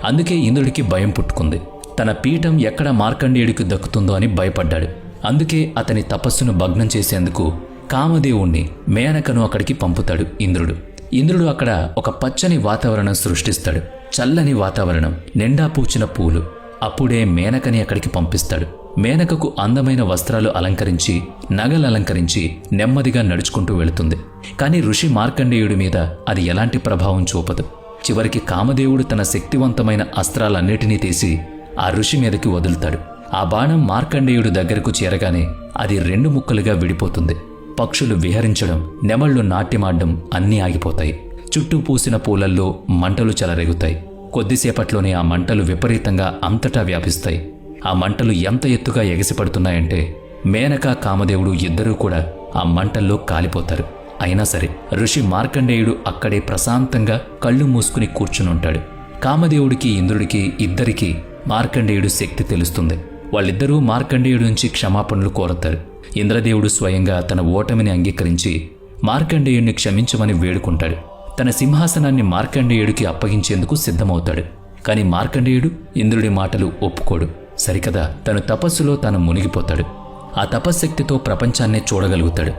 అందుకే ఇంద్రుడికి భయం పుట్టుకుంది. తన పీఠం ఎక్కడ మార్కండేయుడికి దక్కుతుందో అని భయపడ్డాడు. అందుకే అతని తపస్సును భగ్నం చేసేందుకు కామదేవుణ్ణి మేనకను అక్కడికి పంపుతాడు ఇంద్రుడు. ఇంద్రుడు అక్కడ ఒక పచ్చని వాతావరణం సృష్టిస్తాడు. చల్లని వాతావరణం, నిండా పూచిన పూలు. అప్పుడే మేనకని అక్కడికి పంపిస్తాడు. మేనకకు అందమైన వస్త్రాలు అలంకరించి, నగలు అలంకరించి నెమ్మదిగా నడుచుకుంటూ వెళుతుంది. కానీ ఋషి మార్కండేయుడి మీద అది ఎలాంటి ప్రభావం చూపదు. చివరికి కామదేవుడు తన శక్తివంతమైన అస్త్రాలన్నిటినీ తీసి ఆ ఋషి మీదకి వదులుతాడు. ఆ బాణం మార్కండేయుడు దగ్గరకు చేరగానే అది 2 ముక్కలుగా విడిపోతుంది. పక్షులు విహరించడం, నెమళ్లు నాట్యమాడడం అన్నీ ఆగిపోతాయి. చుట్టూ పూసిన పూలల్లో మంటలు చెలరేగుతాయి. కొద్దిసేపట్లోనే ఆ మంటలు విపరీతంగా అంతటా వ్యాపిస్తాయి. ఆ మంటలు ఎంత ఎత్తుగా ఎగసిపడుతున్నాయంటే మేనక, కామదేవుడు ఇద్దరూ కూడా ఆ మంటల్లో కాలిపోతారు. అయినా సరే ఋషి మార్కండేయుడు అక్కడే ప్రశాంతంగా కళ్ళు మూసుకుని కూర్చునుంటాడు. కామదేవుడికి, ఇంద్రుడికి ఇద్దరికీ మార్కండేయుడు శక్తి తెలుస్తుంది. వాళ్ళిద్దరూ మార్కండేయుడి నుంచి క్షమాపణలు కోరతారు. ఇంద్రదేవుడు స్వయంగా తన ఓటమిని అంగీకరించి మార్కండేయుడిని క్షమించమని వేడుకుంటాడు. తన సింహాసనాన్ని మార్కండేయుడికి అప్పగించేందుకు సిద్ధమవుతాడు. కాని మార్కండేయుడు ఇంద్రుడి మాటలు ఒప్పుకోడు. సరికదా తను తపస్సులో తాను మునిగిపోతాడు. ఆ తపశ్శక్తితో ప్రపంచాన్నే చూడగలుగుతాడు.